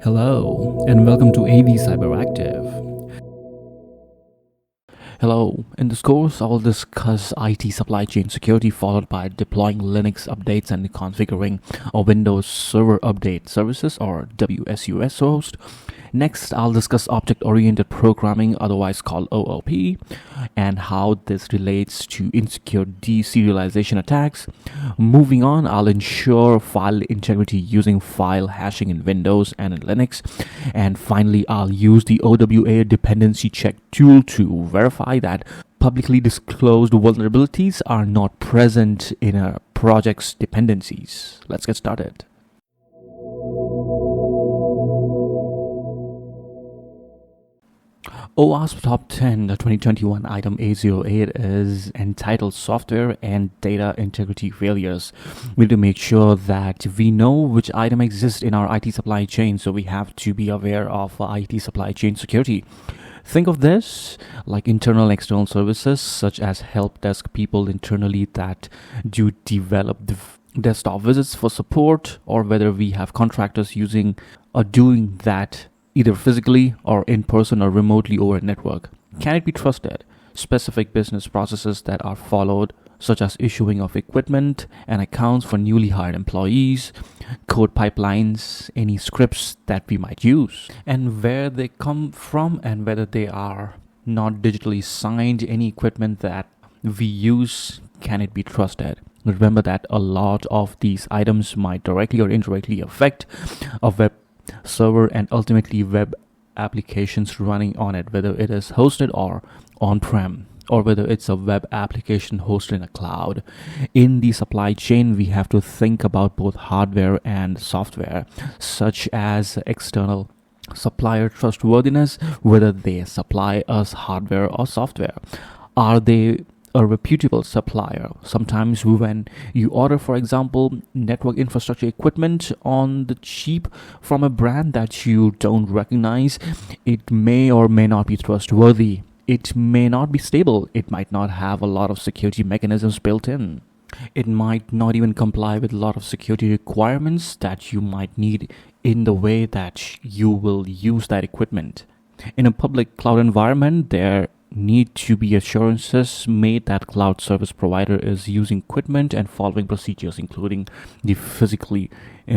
Hello, and welcome to AV Cyberactive. Hello, in this course I will discuss IT supply chain security followed by deploying Linux updates and configuring a Windows Server Update Services or WSUS host. Next, I'll discuss object-oriented programming, otherwise called OOP, and how this relates to insecure deserialization attacks. Moving on, I'll ensure file integrity using file hashing in Windows and in Linux. And finally, I'll use the OWA Dependency-Check tool to verify that publicly disclosed vulnerabilities are not present in a project's dependencies. Let's get started. OWASP Top 10, the 2021 item A08 is entitled Software and Data Integrity Failures. We need to make sure that we know which item exists in our IT supply chain, so we have to be aware of IT supply chain security. Think of this like internal and external services, such as help desk people internally that do develop the desktop visits for support, or whether we have contractors using or doing that either physically or in person or remotely over a network. Can it be trusted? Specific business processes that are followed, such as issuing of equipment and accounts for newly hired employees, code pipelines, any scripts that we might use, and where they come from and whether they are not digitally signed, any equipment that we use, can it be trusted? Remember that a lot of these items might directly or indirectly affect a web server and ultimately web applications running on it, whether it is hosted or on-prem, or whether it's a web application hosted in a cloud. In the supply chain, we have to think about both hardware and software, such as external supplier trustworthiness, whether they supply us hardware or software. Are they a reputable supplier? Sometimes when you order, for example, network infrastructure equipment on the cheap from a brand that you don't recognize, it may or may not be trustworthy. It may not be stable. It might not have a lot of security mechanisms built in. It might not even comply with a lot of security requirements that you might need in the way that you will use that equipment. In a public cloud environment, there need to be assurances made that cloud service provider is using equipment and following procedures, including the physically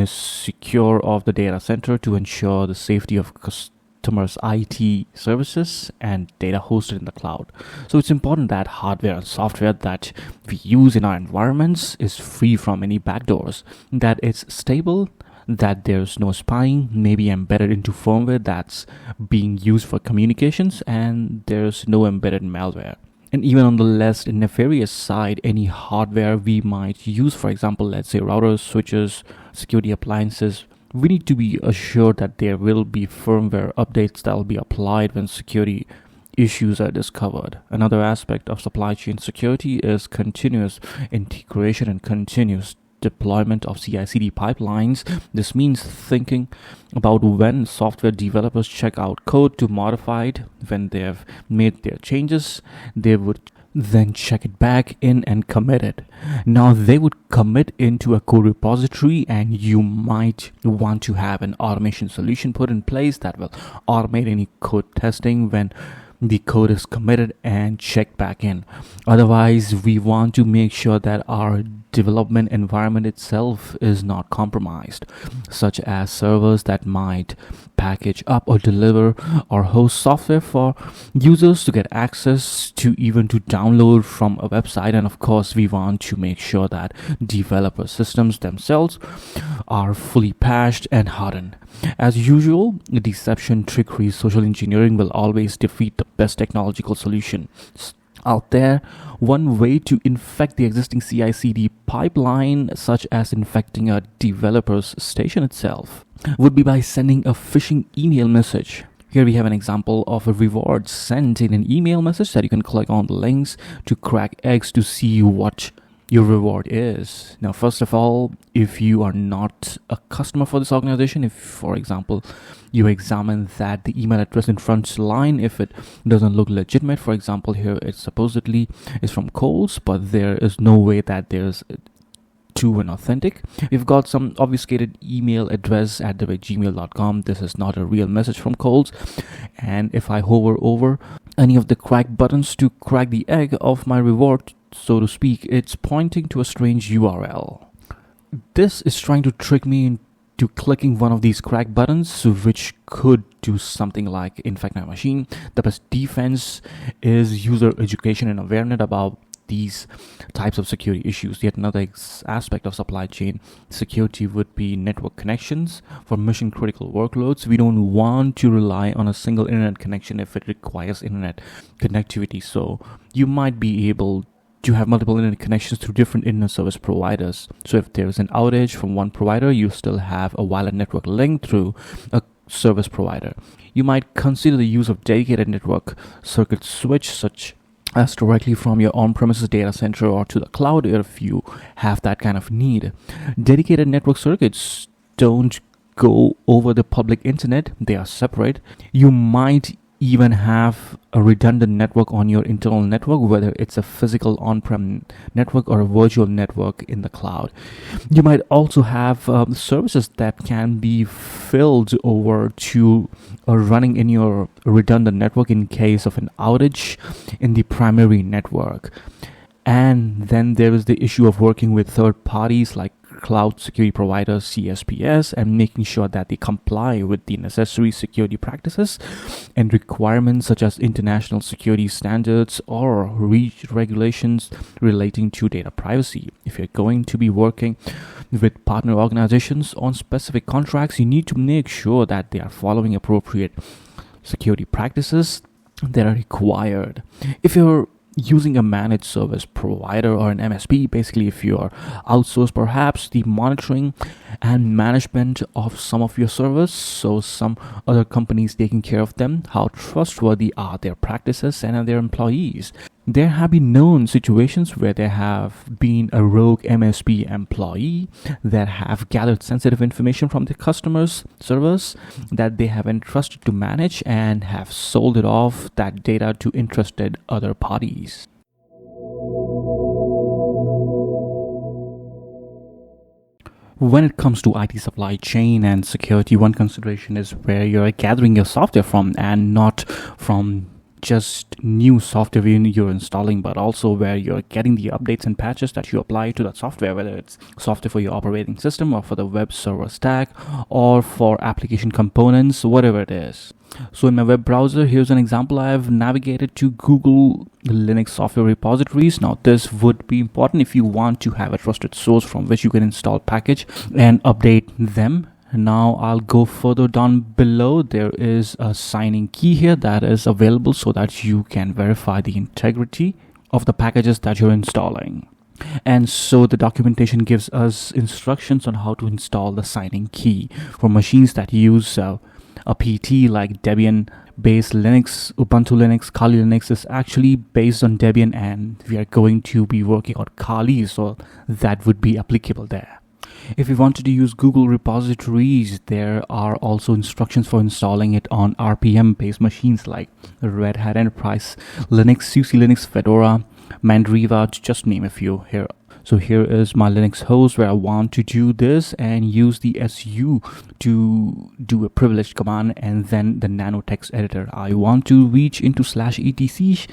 secure of the data center to ensure the safety of customers' IT services and data hosted in the cloud. So it's important that hardware and software that we use in our environments is free from any backdoors, that it's stable, that there's no spying, maybe embedded into firmware that's being used for communications, and there's no embedded malware. And even on the less nefarious side, any hardware we might use, for example, let's say routers, switches, security appliances, we need to be assured that there will be firmware updates that will be applied when security issues are discovered. Another aspect of supply chain security is continuous integration and continuous deployment of CI/CD pipelines. This means thinking about when software developers check out code to modify it, when they have made their changes, they would then check it back in and commit it. Now they would commit into a code repository, and you might want to have an automation solution put in place that will automate any code testing when the code is committed and checked back in. Otherwise, we want to make sure that our development environment itself is not compromised, such as servers that might package up or deliver or host software for users to get access to, even to download from a website. And of course, we want to make sure that developer systems themselves are fully patched and hardened. As usual, deception, trickery, social engineering will always defeat the best technological solution out there. One way to infect the existing CI/CD pipeline, such as infecting a developer's station itself, would be by sending a phishing email message. Here we have an example of a reward sent in an email message that you can click on the links to crack eggs to see what your reward is. Now, first of all, if you are not a customer for this organization, if, for example, you examine that the email address in front line, if it doesn't look legitimate, for example, here it supposedly is from Kohl's, but there is no way that there's true and authentic. You've got some obfuscated email address at @gmail.com. This is not a real message from Coles. And if I hover over any of the crack buttons to crack the egg of my reward, so to speak, it's pointing to a strange URL. This is trying to trick me into clicking one of these crack buttons, which could do something like infect my machine. The best defense is user education and awareness about these types of security issues. Yet another aspect of supply chain security would be network connections. For mission critical workloads, we don't want to rely on a single internet connection if it requires internet connectivity. So you might be able to have multiple internet connections through different internet service providers. So if there is an outage from one provider, you still have a wired network link through a service provider. You might consider the use of dedicated network circuit switch, such as directly from your on-premises data center or to the cloud if you have that kind of need. Dedicated network circuits don't go over the public internet. They are separate. You might even have a redundant network on your internal network, whether it's a physical on-prem network or a virtual network in the cloud. You might also have services that can be filled over to running in your redundant network in case of an outage in the primary network. And then there is the issue of working with third parties like cloud security providers, CSPs, and making sure that they comply with the necessary security practices and requirements such as international security standards or regulations relating to data privacy. If you're going to be working with partner organizations on specific contracts, you need to make sure that they are following appropriate security practices that are required. If you're using a managed service provider or an MSP, basically if you're outsourced perhaps the monitoring and management of some of your servers, so some other companies taking care of them, how trustworthy are their practices and their employees? There have been known situations where there have been a rogue MSP employee that have gathered sensitive information from the customers' servers that they have entrusted to manage and have sold it off that data to interested other parties. When it comes to IT supply chain and security, one consideration is where you're gathering your software from, and not from just new software you're installing, but also where you're getting the updates and patches that you apply to that software, whether it's software for your operating system or for the web server stack or for application components, whatever it is. So in my web browser, here's an example. I've navigated to Google Linux software repositories. Now this would be important if you want to have a trusted source from which you can install package and update them. Now I'll go further down below. There is a signing key here that is available so that you can verify the integrity of the packages that you're installing. And so the documentation gives us instructions on how to install the signing key. For machines that use a PT like Debian based Linux, Ubuntu Linux, Kali Linux is actually based on Debian, and we are going to be working on Kali, so that would be applicable there. If you wanted to use Google repositories, there are also instructions for installing it on RPM-based machines like Red Hat Enterprise Linux, SUSE Linux, Fedora, Mandriva, to just name a few here. So here is my Linux host where I want to do this and use the SU to do a privileged command and then the nano text editor. I want to reach into /etc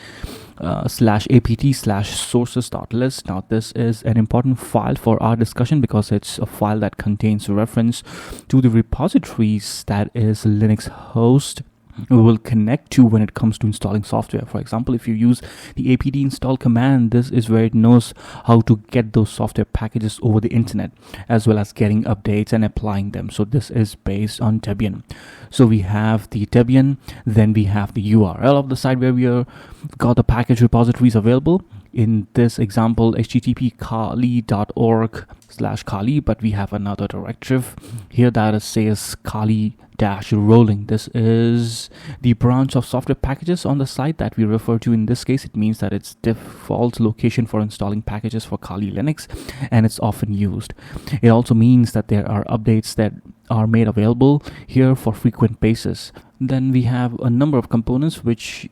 /apt/sources.list. Now this is an important file for our discussion because it's a file that contains reference to the repositories that is Linux host will connect to when it comes to installing software. For example, if you use the apt install command, this is where it knows how to get those software packages over the internet, as well as getting updates and applying them. So this is based on Debian. So we have the Debian, then we have the URL of the site where we got the package repositories available. In this example, http kali.org/kali, but we have another directive here that says kali-rolling. This is the branch of software packages on the site that we refer to. In this case, it means that it's default location for installing packages for Kali Linux, and it's often used. It also means that there are updates that are made available here for frequent basis. Then we have a number of components which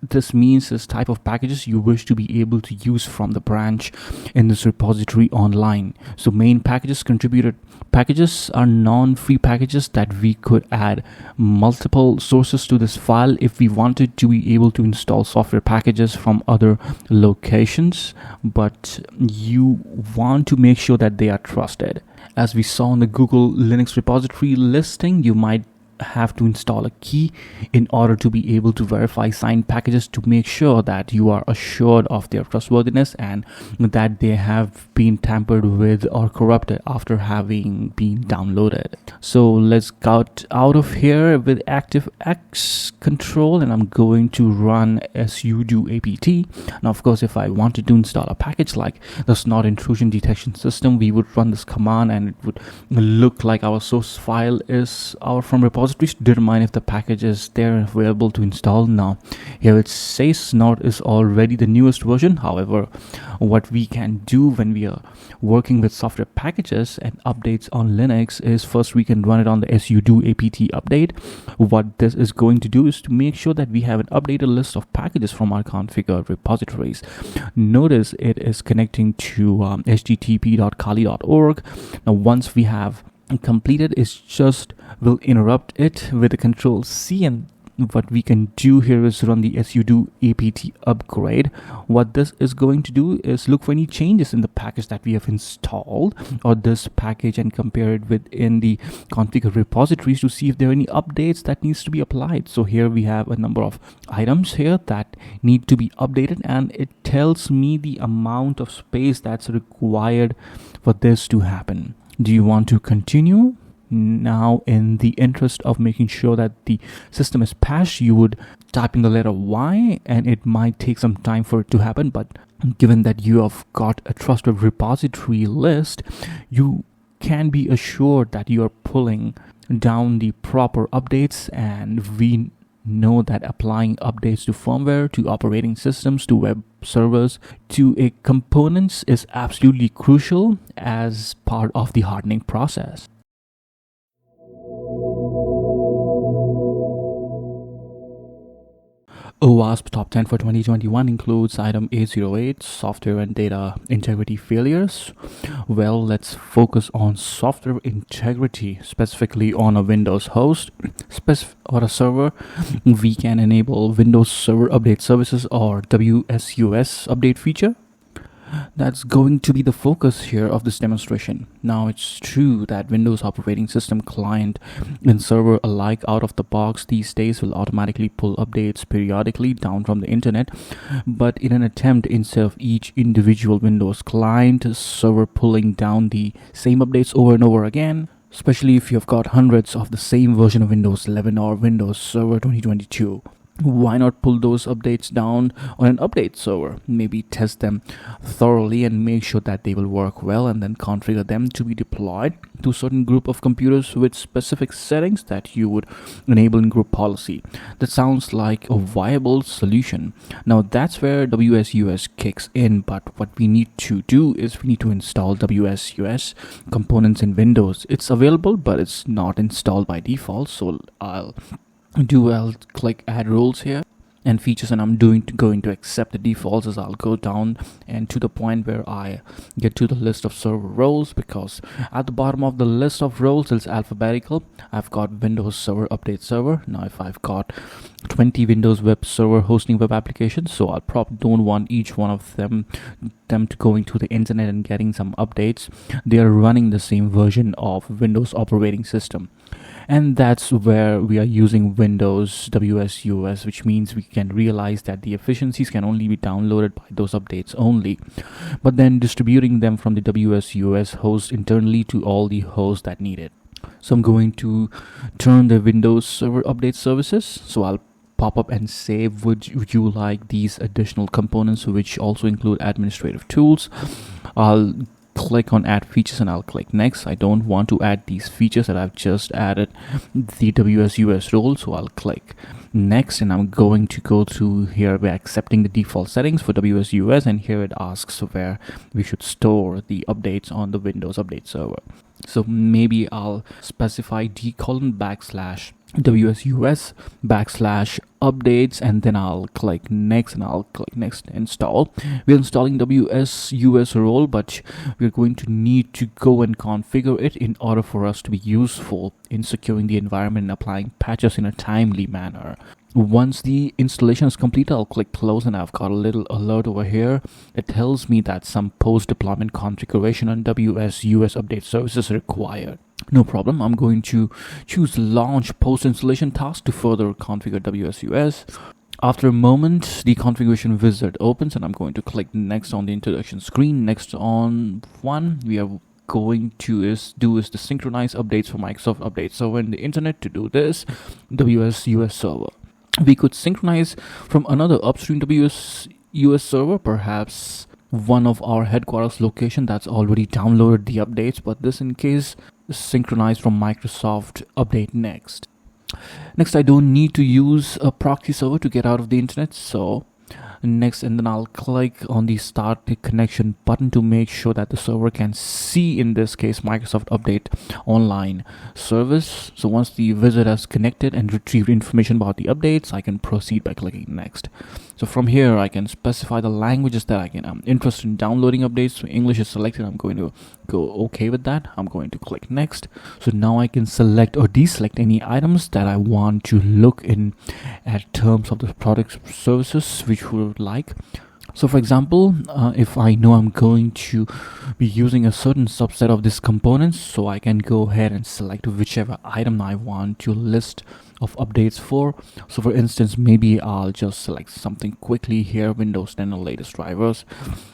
this means is type of packages you wish to be able to use from the branch in this repository online. So main packages, contributed packages are non-free packages that we could add multiple sources to this file if we wanted to be able to install software packages from other locations, but you want to make sure that they are trusted. As we saw in the Google Linux repository listing, you might have to install a key in order to be able to verify signed packages to make sure that you are assured of their trustworthiness and that they have been tampered with or corrupted after having been downloaded. So let's get out of here with ActiveX control, and I'm going to run sudo apt. Now of course, if I wanted to install a package like the snot intrusion detection system, we would run this command and it would look like our source file is our from repository to determine if the package is there and available to install. Now here it says snot is already the newest version. However, what we can do when we are working with software packages and updates on Linux is first we can run it on the sudo apt update. What this is going to do is to make sure that we have an updated list of packages from our configured repositories. Notice it is connecting to http.kali.org. Now once we have completed, it's just will interrupt it with a control C, and what we can do here is run the sudo apt upgrade. What this is going to do is look for any changes in the package that we have installed or this package and compare it within the configured repositories to see if there are any updates that needs to be applied. So here we have a number of items here that need to be updated, and it tells me the amount of space that's required for this to happen. Do you want to continue? Now, in the interest of making sure that the system is patched, you would type in the letter Y, and it might take some time for it to happen. But given that you have got a trusted repository list, you can be assured that you are pulling down the proper updates, and we know that applying updates to firmware, to operating systems, to web servers, to a components is absolutely crucial as part of the hardening process. OWASP Top 10 for 2021 includes item A08, software and data integrity failures. Well, let's focus on software integrity, specifically on a Windows host or a server. We can enable Windows Server Update Services or WSUS update feature. That's going to be the focus here of this demonstration. Now, it's true that Windows operating system client and server alike out of the box these days will automatically pull updates periodically down from the internet, but in an attempt, instead of each individual Windows client server pulling down the same updates over and over again, especially if you've got hundreds of the same version of Windows 11 or Windows Server 2022, why not pull those updates down on an update server? Maybe test them thoroughly and make sure that they will work well, and then configure them to be deployed to a certain group of computers with specific settings that you would enable in group policy. That sounds like a viable solution. Now that's where WSUS kicks in, but what we need to do is we need to install WSUS components in Windows. It's available, but it's not installed by default, so I'll click add roles here and features, and I'm going to accept the defaults as I'll go down and to the point where I get to the list of server roles, because at the bottom of the list of roles it's alphabetical. I've got Windows Server Update Server. Now if I've got 20 Windows web server hosting web applications, so I'll probably don't want each one of them to going to the internet and getting some updates. They are running the same version of Windows operating system. And that's where we are using Windows WSUS, which means we can realize that the efficiencies can only be downloaded by those updates only, but then distributing them from the WSUS host internally to all the hosts that need it. So I'm going to turn the Windows Server Update Services. So I'll pop up and say, would you like these additional components, which also include administrative tools? I'll click on add features and I'll click next. I don't want to add these features that I've just added the WSUS role, so I'll click next, and I'm going to go to here by accepting the default settings for WSUS, and here it asks where we should store the updates on the Windows Update Server. So maybe I'll specify d:// WSUS updates, and then I'll click next, and I'll click next install. We're installing WSUS role, but we're going to need to go and configure it in order for us to be useful in securing the environment and applying patches in a timely manner. Once the installation is complete, I'll click close, and I've got a little alert over here that tells me that some post-deployment configuration on WSUS update service is required. No problem. I'm going to choose launch post-installation task to further configure WSUS. After a moment, the configuration wizard opens, and I'm going to click next on the introduction screen. Next on one, we are going to do is to synchronize updates for Microsoft Update Server in the internet. To do this, WSUS server. We could synchronize from another upstream WSUS server, perhaps one of our headquarters location that's already downloaded the updates, but this in case synchronize from Microsoft Update Next. Next, I don't need to use a proxy server to get out of the internet, so next, and then I'll click on the start the connection button to make sure that the server can see, in this case, Microsoft Update Online service. So once the wizard has connected and retrieved information about the updates, I can proceed by clicking next. So from here, I can specify the languages that I'm interested in downloading updates. So English is selected. I'm going to go OK with that. I'm going to click next. So now I can select or deselect any items that I want to look in at terms of the products services which we would like. So for example, if I know I'm going to be using a certain subset of these components, so I can go ahead and select whichever item I want to list of updates for. So for instance, maybe I'll just select something quickly here, Windows 10 or latest drivers.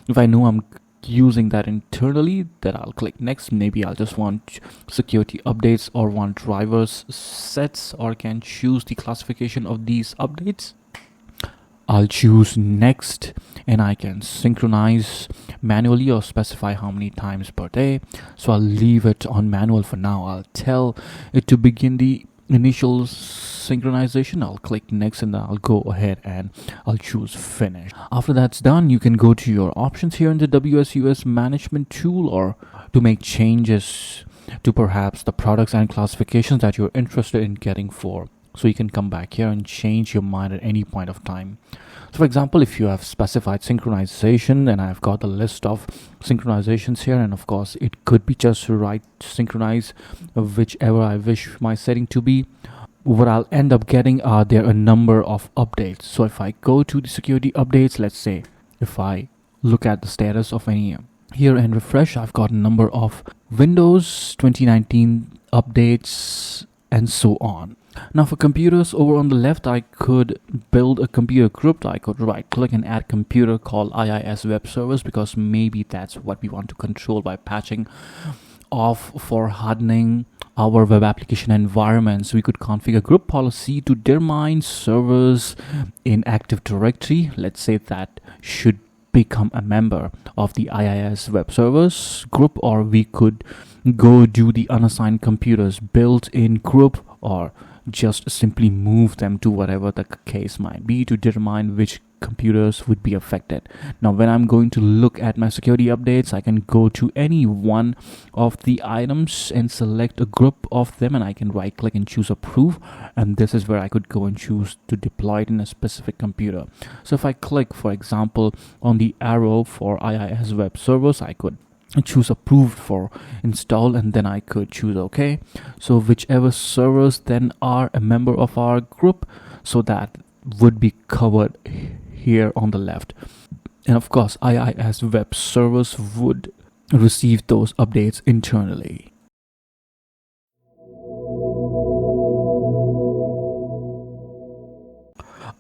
If I know I'm using that internally, then I'll click next. Maybe I'll just want security updates or want drivers sets, or can choose the classification of these updates. I'll choose next, and I can synchronize manually or specify how many times per day. So I'll leave it on manual for now. I'll tell it to begin the initial synchronization. I'll click next, and then I'll go ahead and I'll choose finish. After that's done, you can go to your options here in the WSUS management tool, or to make changes to perhaps the products and classifications that you're interested in getting for. So you can come back here and change your mind at any point of time. So for example, if you have specified synchronization, and I've got a list of synchronizations here, and of course it could be just right synchronize whichever I wish my setting to be. What I'll end up getting are there a number of updates. So if I go to the security updates, let's say if I look at the status of any here and refresh, I've got a number of Windows 2019 updates and so on. Now for computers, over on the left, I could build a computer group. I could right click and add computer called IIS web service, because maybe that's what we want to control by patching off for hardening our web application environments. We could configure group policy to determine servers in Active Directory. Let's say that should become a member of the IIS web service group, or we could go do the unassigned computers built-in group, or just simply move them to whatever the case might be to determine which computers would be affected. Now when I'm going to look at my security updates, I can go to any one of the items and select a group of them, and I can right click and choose approve, and this is where I could go and choose to deploy it in a specific computer. So if I click, for example, on the arrow for IIS web servers, I could choose approved for install, and then I could choose OK. So whichever servers then are a member of our group, so that would be covered here on the left. And of course, IIS web servers would receive those updates internally.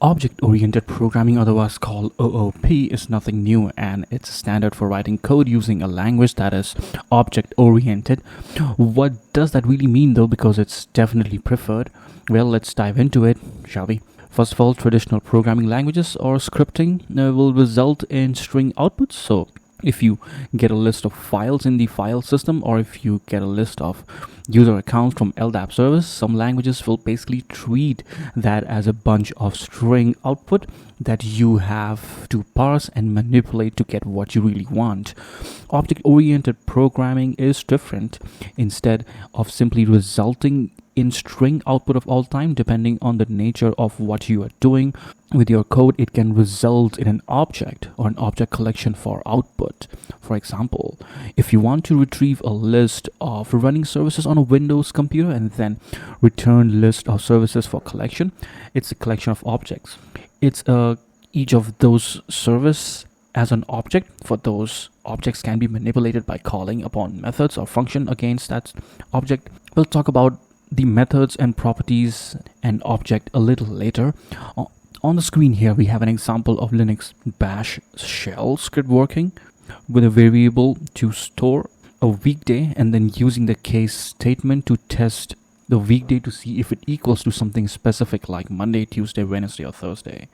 Object-oriented programming, otherwise called OOP, is nothing new, and it's a standard for writing code using a language that is object-oriented. What does that really mean though? Because it's definitely preferred. Well, let's dive into it, shall we? First of all, traditional programming languages or scripting will result in string outputs. So if you get a list of files in the file system, or if you get a list of user accounts from LDAP service, some languages will basically treat that as a bunch of string output that you have to parse and manipulate to get what you really want. Object-oriented programming is different. Instead of simply resulting in string output of all time, depending on the nature of what you are doing with your code, it can result in an object or an object collection for output. For example, if you want to retrieve a list of running services on a Windows computer and then return list of services for collection, it's a collection of objects. It's each of those service as an object. For those objects can be manipulated by calling upon methods or function against that object. We'll talk about the methods and properties and object a little later. On the screen here, we have an example of Linux bash shell script working with a variable to store a weekday and then using the case statement to test the weekday to see if it equals to something specific like Monday, Tuesday, Wednesday, or Thursday.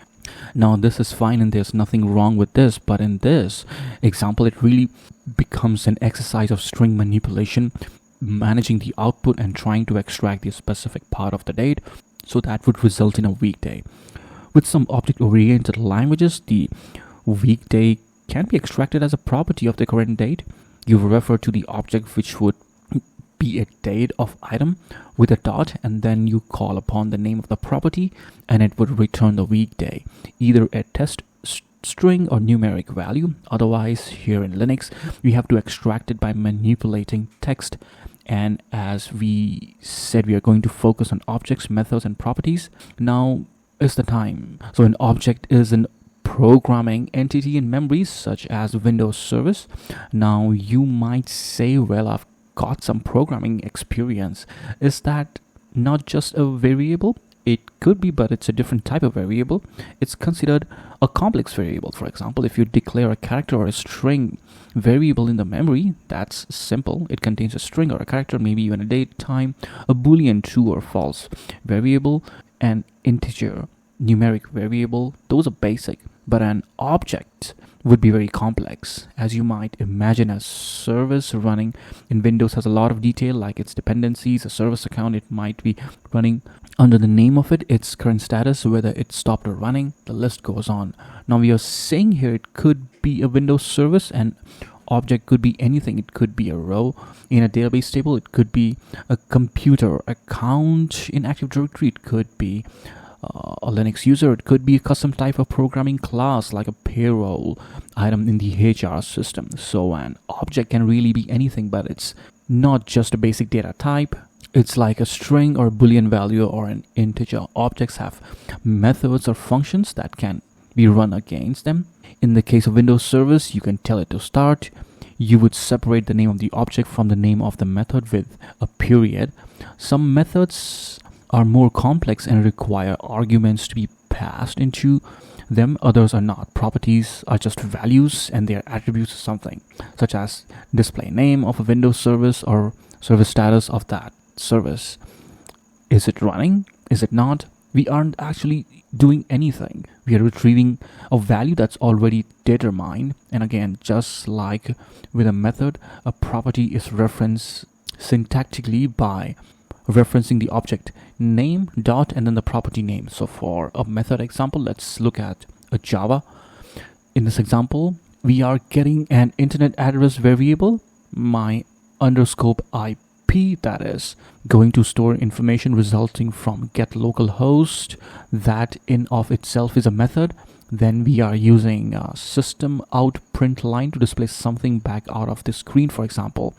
Now, this is fine and there's nothing wrong with this, but in this example, it really becomes an exercise of string manipulation, managing the output and trying to extract the specific part of the date. So that would result in a weekday. With some object-oriented languages, the weekday can be extracted as a property of the current date. You refer to the object which would be a date of item with a dot, and then you call upon the name of the property and it would return the weekday, either a test string or numeric value. Otherwise, here in Linux, we have to extract it by manipulating text. And as we said, we are going to focus on objects, methods, and properties. Now is the time. So an object is an programming entity in memory, such as Windows service. Now you might say, well, I've got some programming experience. Is that not just a variable? It could be, but it's a different type of variable. It's considered a complex variable. For example, if you declare a character or a string variable in the memory, that's simple. It contains a string or a character, maybe even a date, time, a boolean true or false variable, an integer, numeric variable. Those are basic, but an object would be very complex. As you might imagine, a service running in Windows has a lot of detail, like its dependencies, a service account. It might be running under the name of it, its current status, whether it stopped or running. The list goes on. Now we are saying here it could be a Windows service, and object could be anything. It could be a row in a database table. It could be a computer account in Active Directory. It could be a Linux user. It could be a custom type of programming class like a payroll item in the HR system. So an object can really be anything, but it's not just a basic data type. It's like a string or a boolean value or an integer. Objects have methods or functions that can be run against them. In the case of Windows service, you can tell it to start. You would separate the name of the object from the name of the method with a period. Some methods are more complex and require arguments to be passed into them. Others are not. Properties are just values and their attributes of something, such as display name of a Windows service or service status of that service. Is it running? Is it not? We aren't actually doing anything. We are retrieving a value that's already determined. And again, just like with a method, a property is referenced syntactically by referencing the object name dot and then the property name. So for a method example, let's look at a Java. In this example, we are getting an internet address variable, my underscore IP, that is going to store information resulting from get localhost. That in of itself is a method. Then we are using system out print line to display something back out of the screen, for example,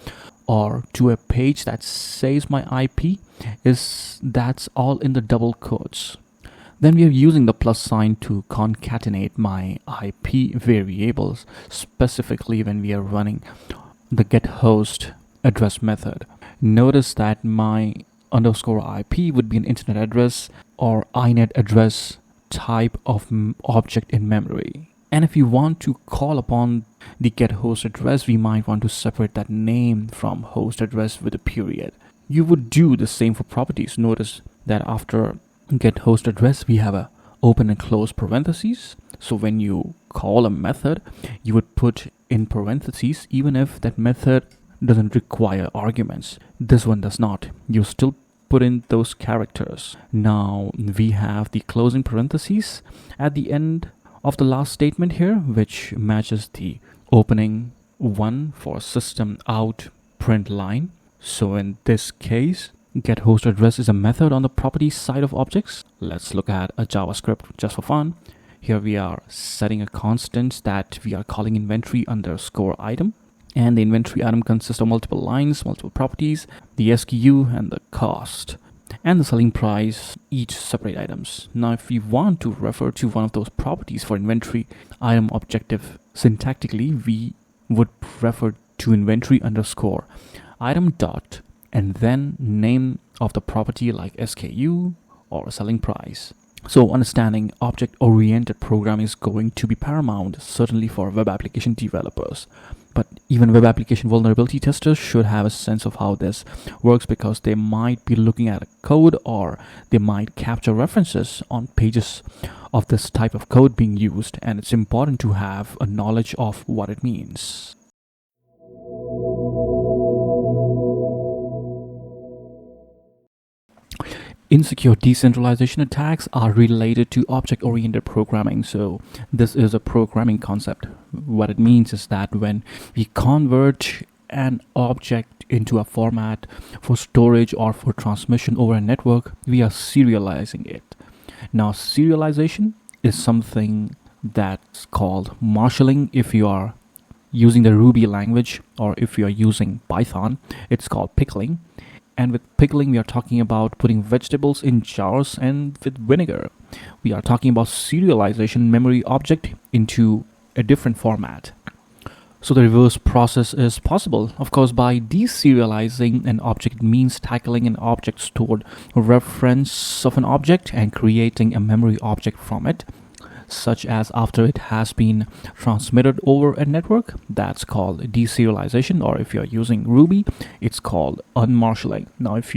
or to a page that says my IP. That's all in the double quotes. Then we are using the plus sign to concatenate my IP variables, specifically when we are running the get host address method. Notice that my underscore IP would be an internet address or INET address type of object in memory. And if you want to call upon the get host address, we might want to separate that name from host address with a period. You would do the same for properties. Notice that after get host address, we have a open and close parentheses. So when you call a method, you would put in parentheses even if that method doesn't require arguments. This one does not. You still put in those characters. Now we have the closing parentheses at the end of the last statement here, which matches the opening one for system out print line. So in this case, Get host address is a method on the property side of objects. Let's look at a JavaScript just for fun. Here we are setting a constant that we are calling inventory underscore item. And the inventory item consists of multiple lines, multiple properties, the SKU and the cost, and the selling price, each separate items. Now, if we want to refer to one of those properties for inventory item objective syntactically, we would refer to inventory underscore item dot and then name of the property like SKU or selling price. So understanding object-oriented programming is going to be paramount, certainly for web application developers. But even web application vulnerability testers should have a sense of how this works, because they might be looking at a code or they might capture references on pages of this type of code being used, and it's important to have a knowledge of what it means. Insecure decentralization attacks are related to object-oriented programming. So this is a programming concept. What it means is that when we convert an object into a format for storage or for transmission over a network, we are serializing it. Now, serialization is something that's called marshalling if you are using the Ruby language, or if you are using Python, it's called pickling. And with pickling, we are talking about putting vegetables in jars and with vinegar. We are talking about serialization memory object into a different format. So the reverse process is possible. Of course, by deserializing an object, it means tackling an object stored reference of an object and creating a memory object from it, such as after it has been transmitted over a network. That's called deserialization, or if you're using Ruby, it's called unmarshalling. Now, if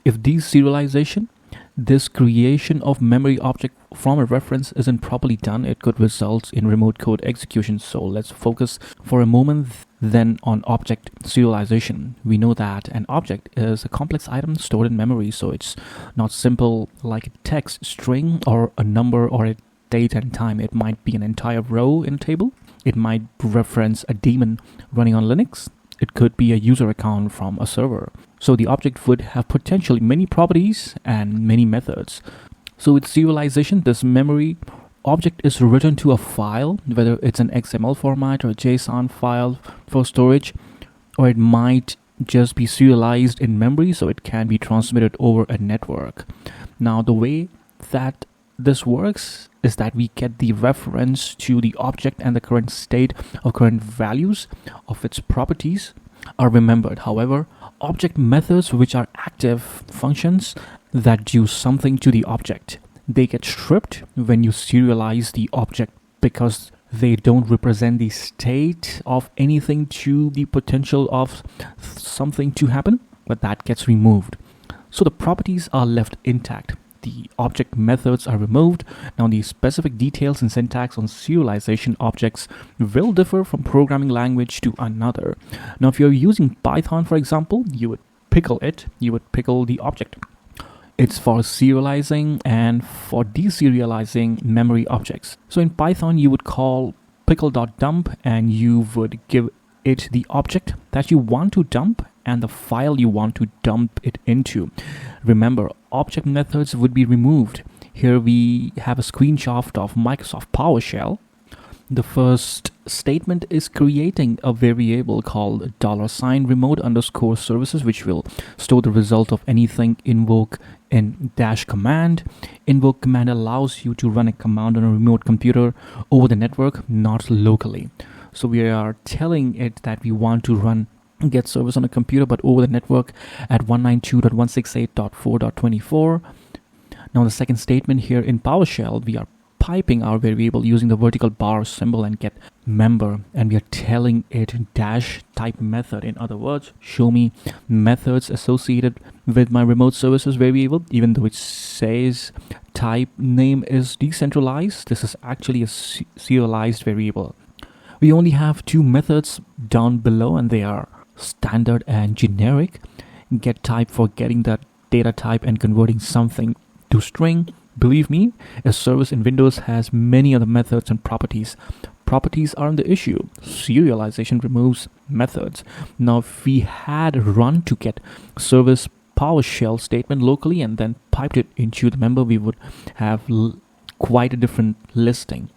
deserialization, this creation of memory object from a reference, isn't properly done, it could result in remote code execution. So let's focus for a moment then on object serialization. We know that an object is a complex item stored in memory, so it's not simple like a text string or a number or a date and time. It might be an entire row in a table. It might reference a daemon running on Linux. It could be a user account from a server. So the object would have potentially many properties and many methods. So with serialization, this memory object is written to a file, whether it's an XML format or a JSON file for storage, or it might just be serialized in memory so it can be transmitted over a network. Now, the way that this works is that we get the reference to the object, and the current state or current values of its properties are remembered. However, object methods, which are active functions that do something to the object, they get stripped when you serialize the object, because they don't represent the state of anything to the potential of something to happen, but that gets removed. So the properties are left intact. The object methods are removed. Now, the specific details and syntax on serialization objects will differ from programming language to another. Now, if you're using Python, for example, you would pickle it. You would pickle the object. It's for serializing and for deserializing memory objects. So in Python, you would call pickle.dump, and you would give it the object that you want to dump and the file you want to dump it into. Remember, object methods would be removed. Here we have a screenshot of Microsoft PowerShell. The first statement is creating a variable called $remote_services, which will store the result of anything invoke in -command. Invoke command allows you to run a command on a remote computer over the network, not locally. So we are telling it that we want to run get service on a computer, but over the network at 192.168.4.24. Now, the second statement here in PowerShell, we are piping our variable using the vertical bar symbol and get member, and we are telling it -type method. In other words, show me methods associated with my remote services variable. Even though it says type name is decentralized, this is actually a serialized variable. We only have two methods down below, and they are standard and generic. Get type for getting the data type and converting something to string. Believe me, a service in Windows has many other methods and properties. Properties aren't the issue. Serialization removes methods. Now, if we had run to get service PowerShell statement locally and then piped it into the member, we would have quite a different listing.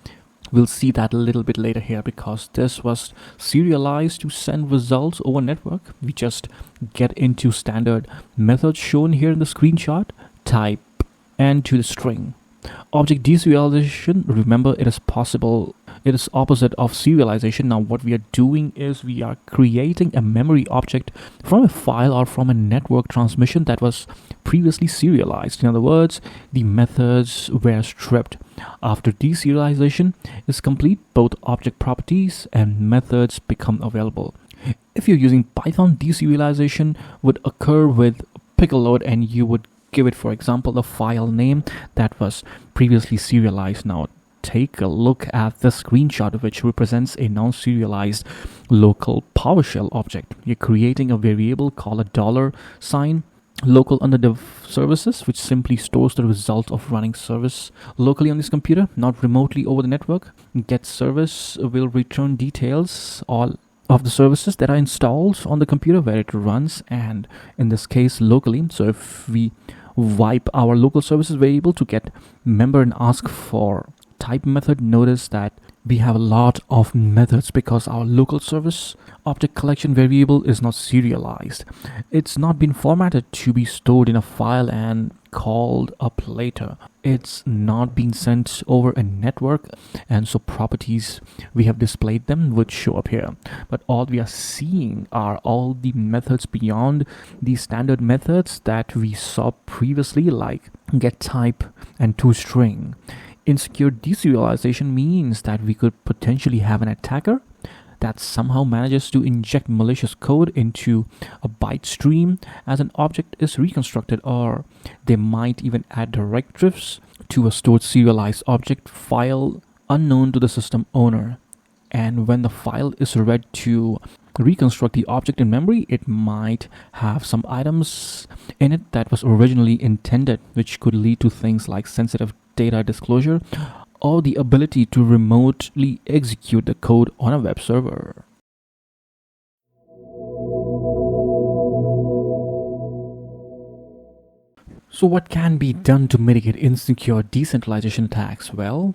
We'll see that a little bit later here because this was serialized to send results over network. We just get into standard methods shown here in the screenshot, type, and to the string. Object deserialization, remember, it is possible. It is opposite of serialization. Now what we are doing is we are creating a memory object from a file or from a network transmission that was previously serialized. In other words, the methods were stripped. After deserialization is complete, both object properties and methods become available. If you're using Python, deserialization would occur with pickle load, and you would give it, for example, the file name that was previously serialized. Now take a look at the screenshot, which represents a non-serialized local PowerShell object. You're creating a variable called a $sign local under the services, which simply stores the result of running service locally on this computer, not remotely over the network. Get service will return details all of the services that are installed on the computer where it runs, and in this case locally. So if we wipe our local services variable to get member and ask for type method, notice that we have a lot of methods because our local service object collection variable is not serialized. It's not been formatted to be stored in a file and called up later. It's not been sent over a network, and so properties we have displayed them would show up here. But all we are seeing are all the methods beyond the standard methods that we saw previously, like getType and toString. Insecure deserialization means that we could potentially have an attacker that somehow manages to inject malicious code into a byte stream as an object is reconstructed, or they might even add directives to a stored serialized object file unknown to the system owner. And when the file is read to reconstruct the object in memory, it might have some items in it that was originally intended, which could lead to things like sensitive data disclosure or the ability to remotely execute the code on a web server. So what can be done to mitigate insecure decentralization attacks? Well,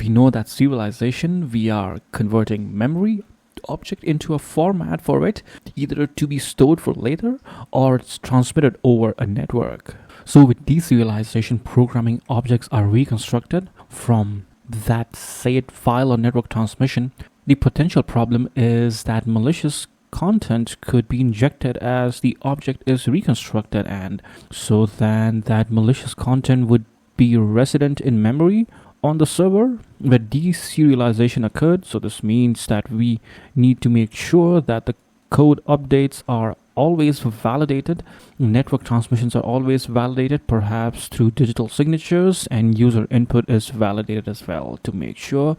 we know that serialization, we are converting memory object into a format for it, either to be stored for later or it's transmitted over a network. So with deserialization, programming objects are reconstructed from that saved file or network transmission. The potential problem is that malicious content could be injected as the object is reconstructed, and so then that malicious content would be resident in memory on the server where deserialization occurred. So this means that we need to make sure that the code updates are always validated, network transmissions are always validated, perhaps through digital signatures, and user input is validated as well to make sure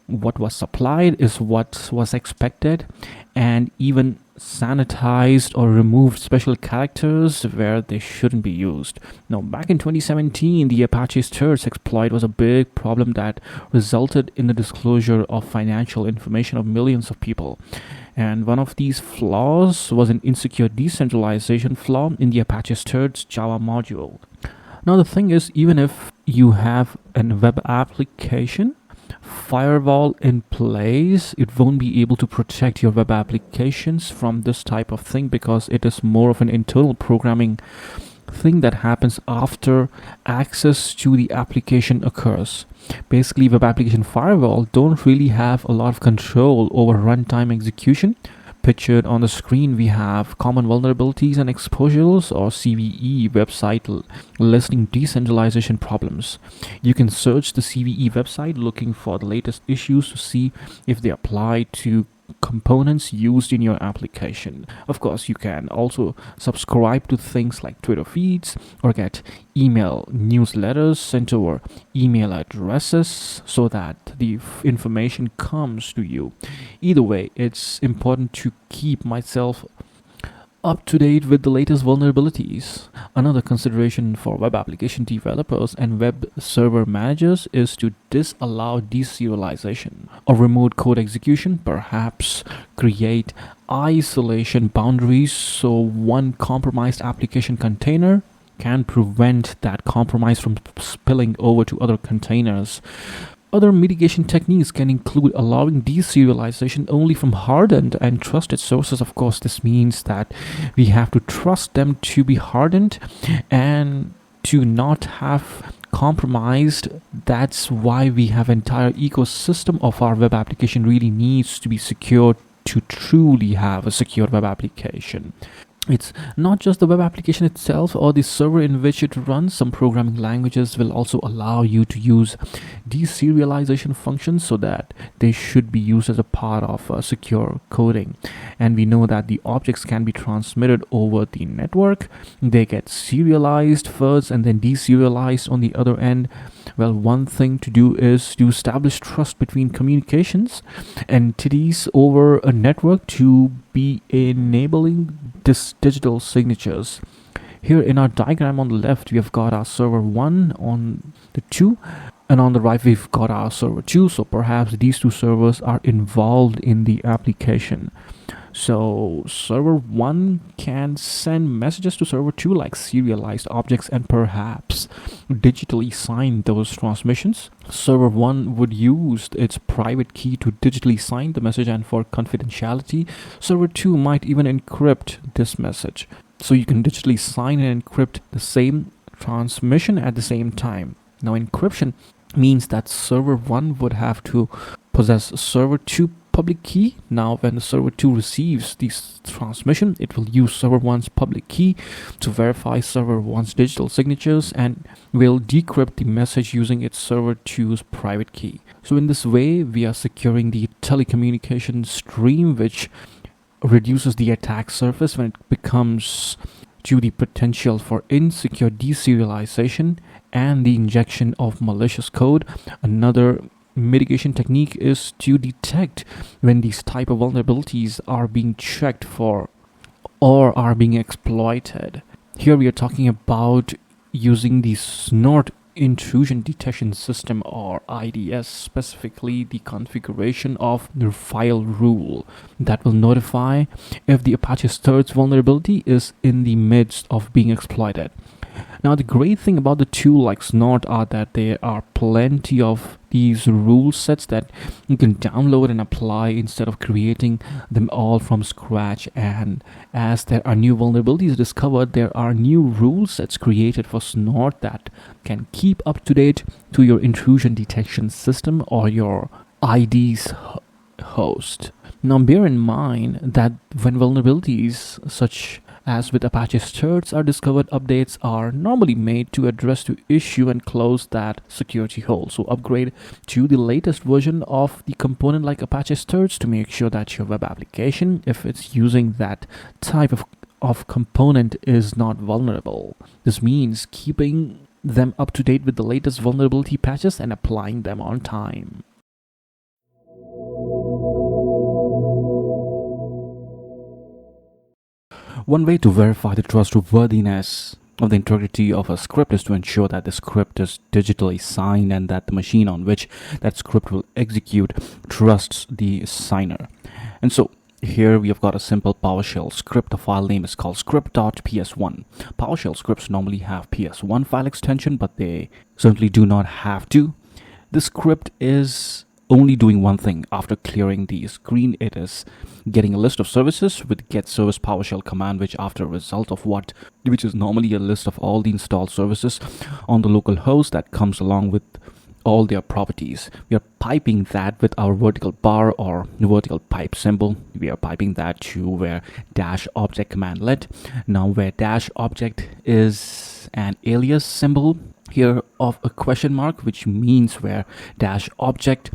what was supplied is what was expected, and even sanitized or removed special characters where they shouldn't be used. Now, back in 2017, the Apache Sturz exploit was a big problem that resulted in the disclosure of financial information of millions of people. And one of these flaws was an insecure decentralization flaw in the Apache Sturz Java module. Now, the thing is, even if you have a web application firewall in place, it won't be able to protect your web applications from this type of thing because it is more of an internal programming thing that happens after access to the application occurs. Basically, web application firewall don't really have a lot of control over runtime execution. Pictured on the screen, we have common vulnerabilities and exposures, or CVE, website listing decentralization problems. You can search the CVE website looking for the latest issues to see if they apply to components used in your application. Of course, you can also subscribe to things like Twitter feeds or get email newsletters sent over email addresses so that the information comes to you. Either way, it's important to keep myself up to date with the latest vulnerabilities. Another consideration for web application developers and web server managers is to disallow deserialization or remote code execution, perhaps create isolation boundaries so one compromised application container can prevent that compromise from spilling over to other containers. Other mitigation techniques can include allowing deserialization only from hardened and trusted sources. Of course, this means that we have to trust them to be hardened and to not have compromised. That's why we have entire ecosystem of our web application really needs to be secured to truly have a secure web application. It's not just the web application itself or the server in which it runs. Some programming languages will also allow you to use deserialization functions so that they should be used as a part of secure coding. And we know that the objects can be transmitted over the network. They get serialized first and then deserialized on the other end. Well, one thing to do is to establish trust between communications entities over a network to be enabling digital signatures. Here in our diagram on the left, we have got our server 1 on the 2, and on the right we've got our server 2. So perhaps these two servers are involved in the application. So server 1 can send messages to server 2 like serialized objects and perhaps digitally sign those transmissions. Server 1 would use its private key to digitally sign the message, and for confidentiality, server 2 might even encrypt this message. So you can digitally sign and encrypt the same transmission at the same time. Now encryption means that server 1 would have to possess server 2 public key. Now when the server 2 receives this transmission, it will use server 1's public key to verify server 1's digital signatures and will decrypt the message using its server 2's private key. So in this way, we are securing the telecommunication stream, which reduces the attack surface when it becomes to the potential for insecure deserialization and the injection of malicious code. Another mitigation technique is to detect when these type of vulnerabilities are being checked for or are being exploited. Here we are talking about using the snort intrusion detection system, or IDS, specifically the configuration of the file rule that will notify if the Apache Sturz vulnerability is in the midst of being exploited. Now the great thing about the tool like Snort are that there are plenty of these rule sets that you can download and apply instead of creating them all from scratch. And as there are new vulnerabilities discovered, there are new rule sets created for Snort that can keep up to date to your intrusion detection system or your ID's host. Now bear in mind that when vulnerabilities such as with Apache Sturz are discovered, updates are normally made to address the issue and close that security hole. So upgrade to the latest version of the component like Apache Sturz to make sure that your web application, if it's using that type of component, is not vulnerable. This means keeping them up to date with the latest vulnerability patches and applying them on time. One way to verify the trustworthiness of the integrity of a script is to ensure that the script is digitally signed and that the machine on which that script will execute trusts the signer. And so here we have got a simple PowerShell script. The file name is called script.ps1. PowerShell scripts normally have ps1 file extension, but they certainly do not have to. The script is only doing one thing. After clearing the screen, it is getting a list of services with get service PowerShell command, which after a result of which is normally a list of all the installed services on the local host that comes along with all their properties. We are piping that with our vertical bar or vertical pipe symbol. We are piping that to where dash object command led. Now where dash object is an alias symbol here of a question mark, which means where dash object,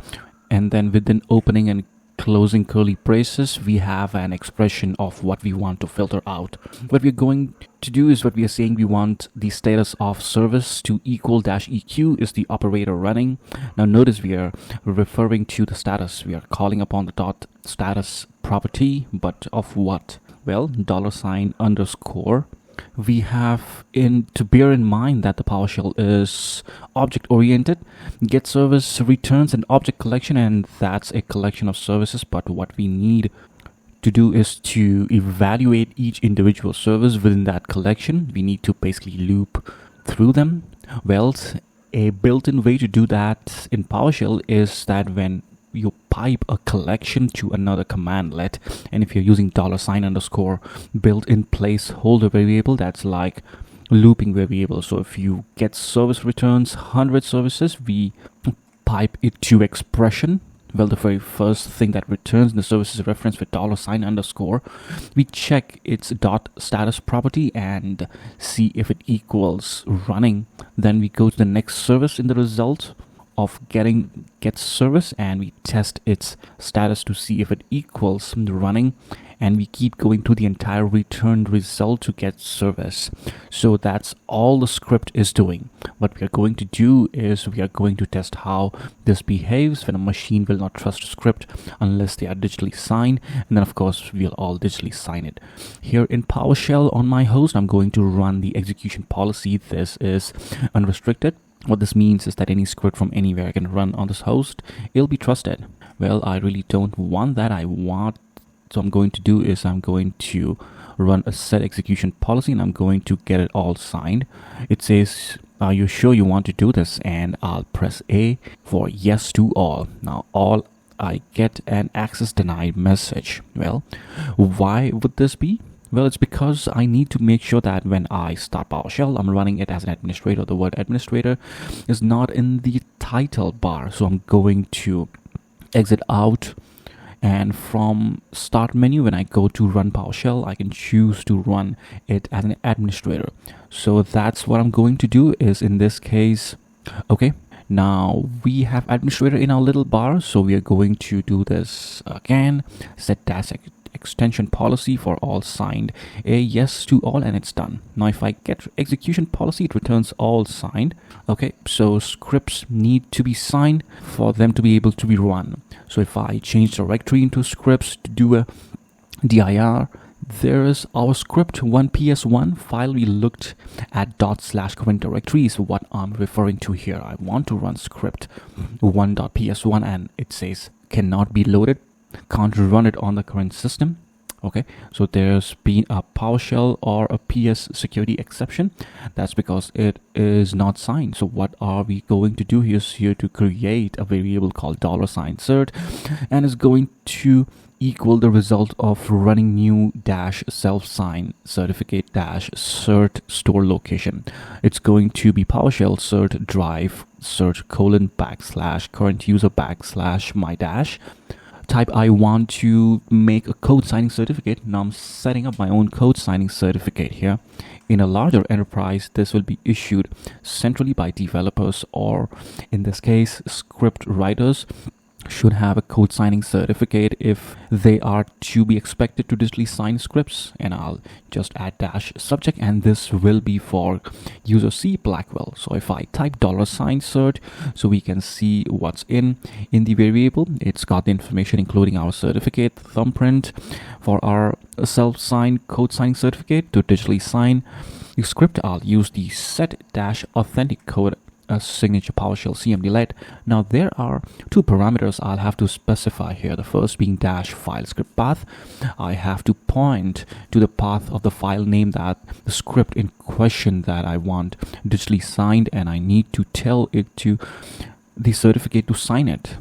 and then within opening and closing curly braces, we have an expression of what we want to filter out. What we're going to do is what we are saying we want the status of service to equal -EQ is the operator running. Now notice we are referring to the status. We are calling upon the dot status property, but of what? Well, $_ we have to bear in mind that the PowerShell is object-oriented. Get service returns an object collection, and that's a collection of services. But what we need to do is to evaluate each individual service within that collection. We need to basically loop through them. Well, a built-in way to do that in PowerShell is that when you pipe a collection to another commandlet, and if you're using $_ built-in placeholder variable, that's like looping variable. So if you get service returns 100 services, we pipe it to expression. Well, the very first thing that returns in the services reference with $_ we check its .status property and see if it equals running. Then we go to the next service in the result of get service, and we test its status to see if it equals the running, and we keep going to the entire returned result to get service. So that's all the script is doing. What we are going to do is we are going to test how this behaves when a machine will not trust a script unless they are digitally signed, and then of course we'll all digitally sign it. Here in PowerShell on my host, I'm going to run the execution policy. This is unrestricted. What this means is that any script from anywhere I can run on this host, it'll be trusted. Well, I really don't want that. So I'm going to do is I'm going to run a set execution policy, and I'm going to get it all signed. It says, are you sure you want to do this? And I'll press A for yes to all. Now I get an access denied message. Well, why would this be? Well, it's because I need to make sure that when I start PowerShell, I'm running it as an administrator. The word administrator is not in the title bar. So I'm going to exit out, and from start menu, when I go to run PowerShell, I can choose to run it as an administrator. So that's what I'm going to do is in this case, okay. Now we have administrator in our little bar. So we are going to do this again, set dash extension policy for all signed, a yes to all, and it's done. Now if I get execution policy, it returns all signed. Okay, so scripts need to be signed for them to be able to be run. So if I change directory into scripts to do a dir, there is our script 1ps1 file we looked at /current directory is what I'm referring to here. I want to run script 1.ps1, and it says cannot be loaded, can't run it on the current system. Okay, so there's been a PowerShell or a PS security exception. That's because it is not signed. So what are we going to do here is to create a variable called $cert, and is going to equal the result of running new -self-sign certificate -cert store location. It's going to be PowerShell cert drive cert : /current user /my dash. Type I want to make a code signing certificate. Now I'm setting up my own code signing certificate here. In a larger enterprise, this will be issued centrally by developers, or in this case, script writers should have a code signing certificate if they are to be expected to digitally sign scripts. And I'll just add -subject, and this will be for user C Blackwell. So if I type $cert, so we can see what's in the variable. It's got the information including our certificate thumbprint for our self-signed code signing certificate to digitally sign the script. I'll use the set-authenticate signature PowerShell cmd-let. Now there are two parameters I'll have to specify here. The first being -file script path. I have to point to the path of the file name that the script in question that I want digitally signed, and I need to tell it to the certificate to sign it.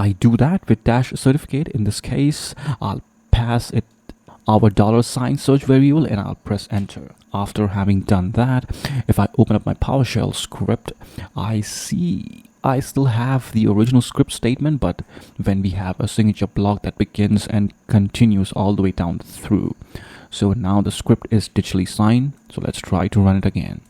I do that with -certificate. In this case, I'll pass it our $sign search variable, and I'll press enter. After having done that, if I open up my PowerShell script, I see I still have the original script statement, but when we have a signature block that begins and continues all the way down through. So now the script is digitally signed. So let's try to run it again.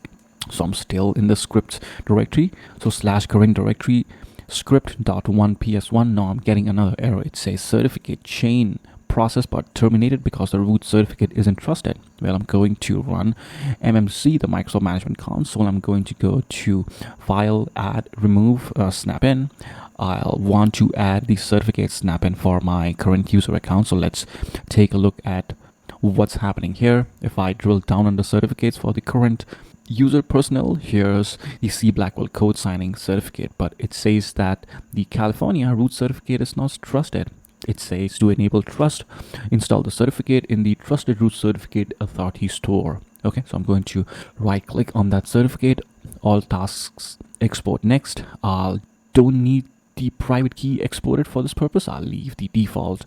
So I'm still in the script directory. So /current directory script.1ps1. Now I'm getting another error. It says certificate chain process but terminated because the root certificate isn't trusted. Well, I'm going to run MMC, the Microsoft Management Console. I'm going to go to File, Add, Remove, Snap-in. I'll want to add the certificate snap-in for my current user account. So let's take a look at what's happening here. If I drill down on the certificates for the current user personnel, here's the C Blackwell code signing certificate, but it says that the California root certificate is not trusted. It says to enable trust, install the certificate in the trusted root certificate authority store. Okay, so I'm going to right click on that certificate, all tasks, export next. I don't need the private key exported for this purpose. I'll leave the default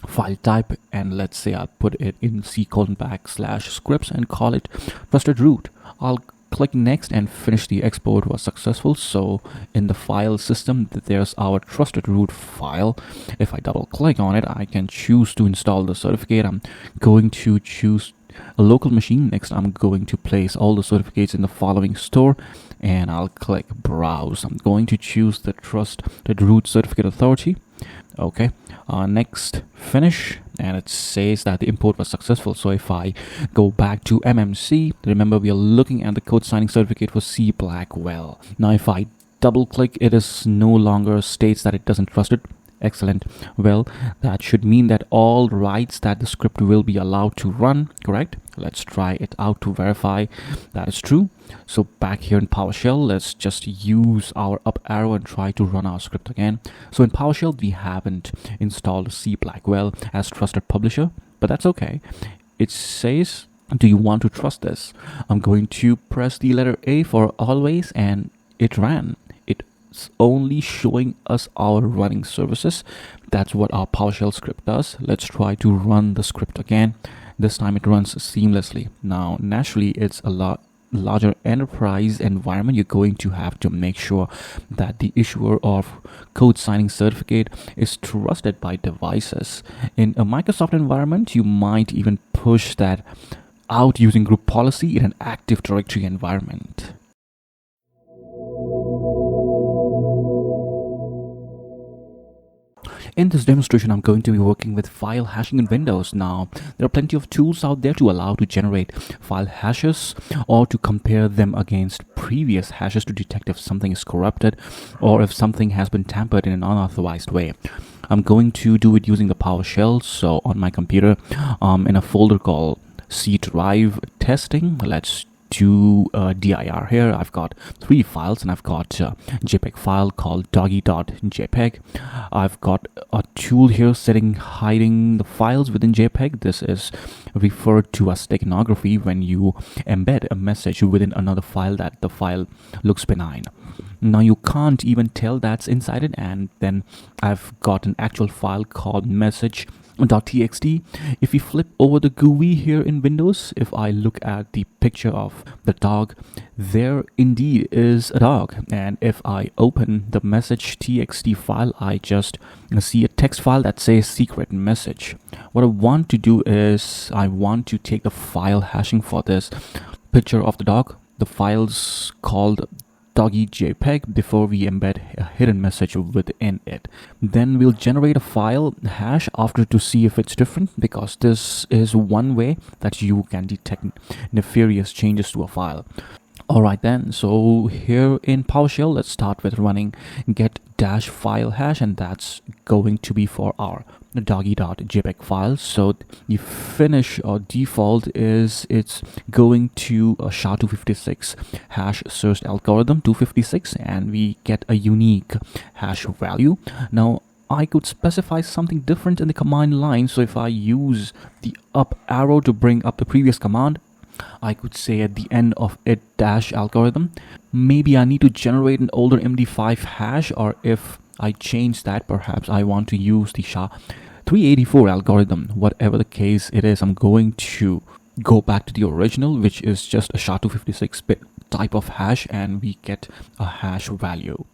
file type, and let's say I'll put it in C:\scripts and call it trusted root. I'll click next and finish. The export was successful. So in the file system, there's our trusted root file. If I double click on it, I can choose to install the certificate. I'm going to choose a local machine. Next, I'm going to place all the certificates in the following store, and I'll click browse. I'm going to choose the trusted root certificate authority. Okay, next finish, and it says that the import was successful. So if I go back to MMC, remember we are looking at the code signing certificate for C Blackwell. Now if I double click, it is no longer states that it doesn't trust it. Excellent. Well, that should mean that all writes that the script will be allowed to run, correct? Let's try it out to verify that is true. So back here in PowerShell, let's just use our up arrow and try to run our script again. So in PowerShell, we haven't installed C Blackwell as trusted publisher, but that's okay. It says, do you want to trust this? I'm going to press the letter A for always, and it ran. It's only showing us our running services. That's what our PowerShell script does. Let's try to run the script again. This time it runs seamlessly. Now, naturally, it's a lot larger enterprise environment. You're going to have to make sure that the issuer of code signing certificate is trusted by devices. In a Microsoft environment, you might even push that out using group policy in an Active Directory environment. In this demonstration, I'm going to be working with file hashing in Windows. Now, there are plenty of tools out there to allow to generate file hashes or to compare them against previous hashes to detect if something is corrupted or if something has been tampered in an unauthorized way. I'm going to do it using the PowerShell. So on my computer, in a folder called C drive testing, let's do dir here. I've got 3 files, and I've got a JPEG file called doggy.jpg. I've got a tool here hiding the files within JPEG. This is referred to as steganography, when you embed a message within another file that the file looks benign. Now you can't even tell that's inside it, and then I've got an actual file called message.txt. If you flip over the GUI here in Windows, if I look at the picture of the dog, there indeed is a dog. And if I open the message.txt file, I just see a text file that says secret message. What I want to do is I want to take the file hashing for this picture of the dog. The file's called doggy.jpg before we embed a hidden message within it. Then we'll generate a file hash after to see if it's different, because this is one way that you can detect nefarious changes to a file. Alright then, so here in PowerShell, let's start with running get-file hash, and that's going to be for our doggy.jpg file. So the finish or default is it's going to a SHA-256 hash search algorithm 256, and we get a unique hash value. Now I could specify something different in the command line. So if I use the up arrow to bring up the previous command, I could say at the end of it dash algorithm, maybe I need to generate an older MD5 hash, or if I change that, perhaps I want to use the SHA-384 algorithm. Whatever the case it is, I'm going to go back to the original, which is just a SHA-256-bit type of hash, and we get a hash value.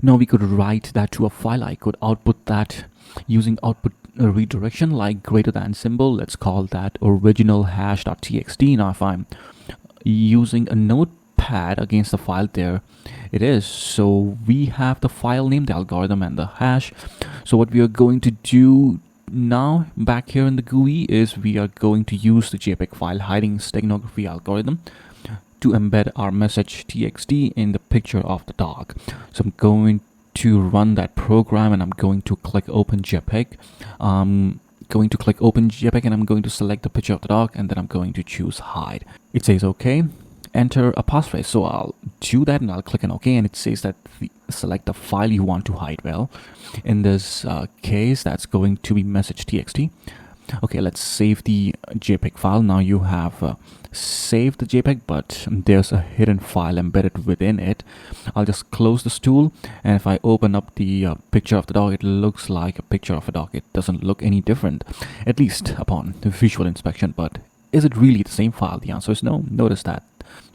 Now we could write that to a file. I could output that using output redirection like greater than symbol. Let's call that original hash.txt. Now if I'm using a notepad against the file, there it is. So we have the file name, the algorithm, and the hash. So what we are going to do now back here in the GUI is we are going to use the JPEG file hiding steganography algorithm to embed our message.txt in the picture of the dog. So I'm going to run that program, and I'm going to click open JPEG. going to click open JPEG and I'm going to select the picture of the dog, and then I'm going to choose hide. It says okay, enter a passphrase. So I'll do that and I'll click on OK, and it says that select the file you want to hide. Well, in this case, that's going to be message.txt. Okay, let's save the JPEG file. Now you have saved the JPEG, but there's a hidden file embedded within it. I'll just close this tool, and if I open up the picture of the dog, it looks like a picture of a dog. It doesn't look any different, at least upon visual inspection. But is it really the same file? The answer is no. Notice that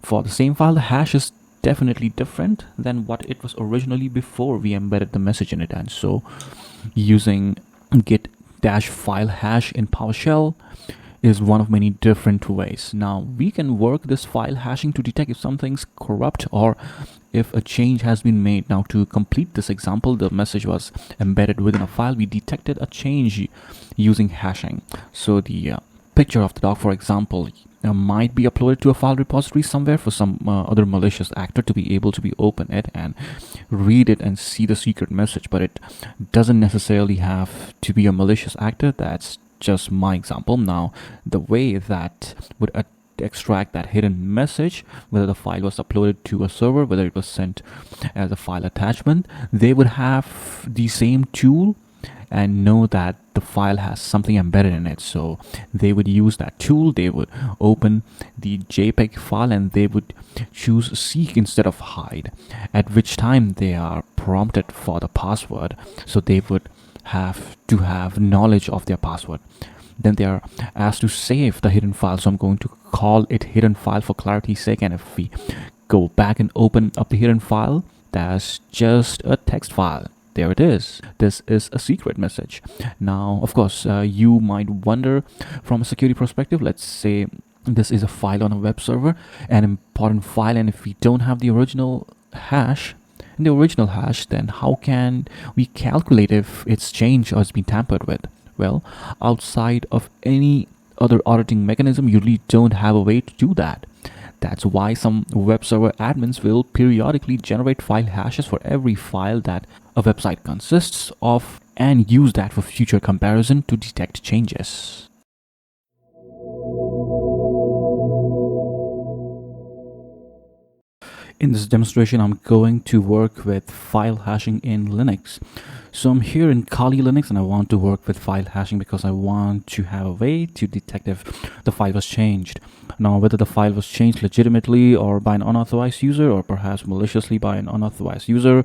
for the same file, the hash is definitely different than what it was originally before we embedded the message in it. And so using git-file hash in PowerShell is one of many different ways. Now we can work this file hashing to detect if something's corrupt or if a change has been made. Now to complete this example, the message was embedded within a file. We detected a change using hashing. So the picture of the dog, for example, might be uploaded to a file repository somewhere for some other malicious actor to be able to open it and read it and see the secret message. But it doesn't necessarily have to be a malicious actor. That's just my example. Now the way that would extract that hidden message, whether the file was uploaded to a server, whether it was sent as a file attachment, they would have the same tool and know that the file has something embedded in it. So they would use that tool. They would open the JPEG file and they would choose seek instead of hide, at which time they are prompted for the password. So they would have to have knowledge of their password. Then they are asked to save the hidden file. So I'm going to call it hidden file for clarity's sake. And if we go back and open up the hidden file, that's just a text file. There it is. This is a secret message. Now, of course, you might wonder from a security perspective, let's say this is a file on a web server, an important file, and if we don't have the original hash, then how can we calculate if it's changed or has been tampered with? Well, outside of any other auditing mechanism, you really don't have a way to do that. That's why some web server admins will periodically generate file hashes for every file that a website consists of and use that for future comparison to detect changes. In this demonstration, I'm going to work with file hashing in Linux. So I'm here in Kali Linux and I want to work with file hashing because I want to have a way to detect if the file was changed. Now, whether the file was changed legitimately or by an unauthorized user, or perhaps maliciously by an unauthorized user,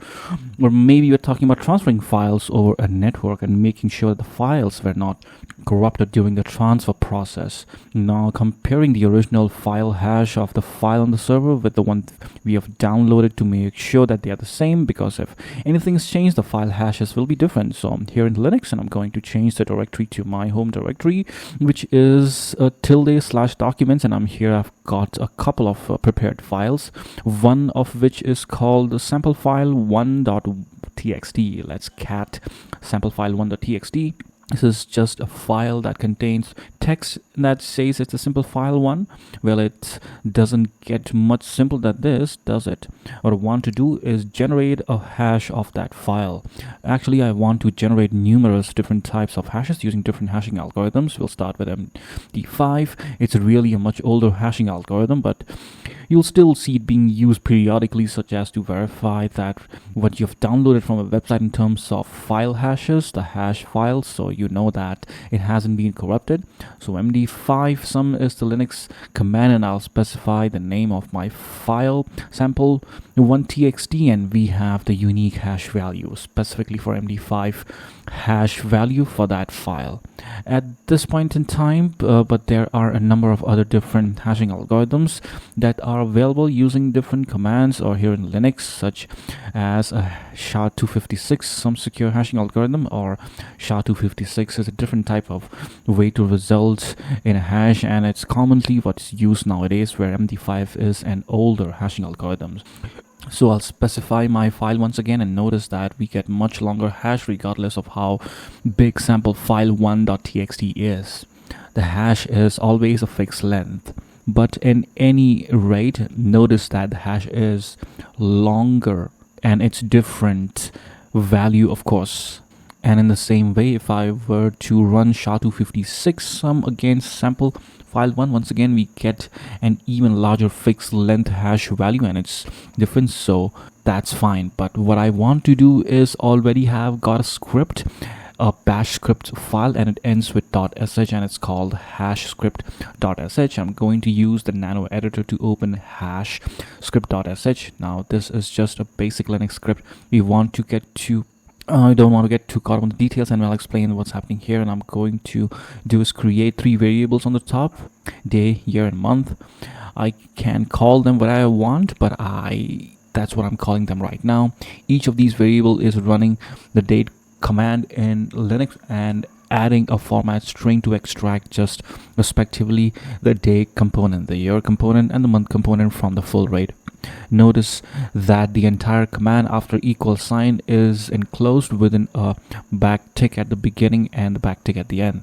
or maybe we're talking about transferring files over a network and making sure that the files were not corrupted during the transfer process. Now, comparing the original file hash of the file on the server with the one we have downloaded to make sure that they are the same, because if anything is changed, the file hashes will be different. So I'm here in Linux and I'm going to change the directory to my home directory, which is ~/documents, and I'm here. I've got a couple of prepared files, one of which is called the sample file 1.txt. Let's cat sample file 1.txt. This is just a file that contains text that says it's a simple file 1. Well, it doesn't get much simple than this, does it? What I want to do is generate a hash of that file. Actually, I want to generate numerous different types of hashes using different hashing algorithms. We'll start with MD5. It's really a much older hashing algorithm, but you'll still see it being used periodically, such as to verify that what you've downloaded from a website in terms of file hashes, the hash files, so you know that it hasn't been corrupted. So MD5 sum is the Linux command, and I'll specify the name of my file, sample 1.txt, and we have the unique hash value specifically for MD5 hash value for that file. At this point in time, but there are a number of other different hashing algorithms that are available using different commands, or here in Linux, such as SHA-256, some secure hashing algorithm, or SHA-256 is a different type of way to result in a hash, and it's commonly what's used nowadays, where MD5 is an older hashing algorithm. So I'll specify my file once again, and notice that we get much longer hash regardless of how big sample file 1.txt is. The hash is always a fixed length, but in any rate, notice that the hash is longer and it's different value, of course. And in the same way, if I were to run SHA-256 sum against sample file 1, once again we get an even larger fixed length hash value and it's different, so that's fine. But what I want to do is already have got a script, a bash script file, and it ends with .sh and it's called hash script.sh. I'm going to use the nano editor to open hash script.sh. Now this is just a basic Linux script. We want to get to I don't want to get too caught up on the details, and I'll explain what's happening here. And I'm going to do is create 3 variables on the top: day, year, and month. I can call them what I want, but that's what I'm calling them right now. Each of these variable is running the date command in Linux and adding a format string to extract just respectively the day component, the year component, and the month component from the full rate. Notice that the entire command after equal sign is enclosed within a backtick at the beginning and the backtick at the end.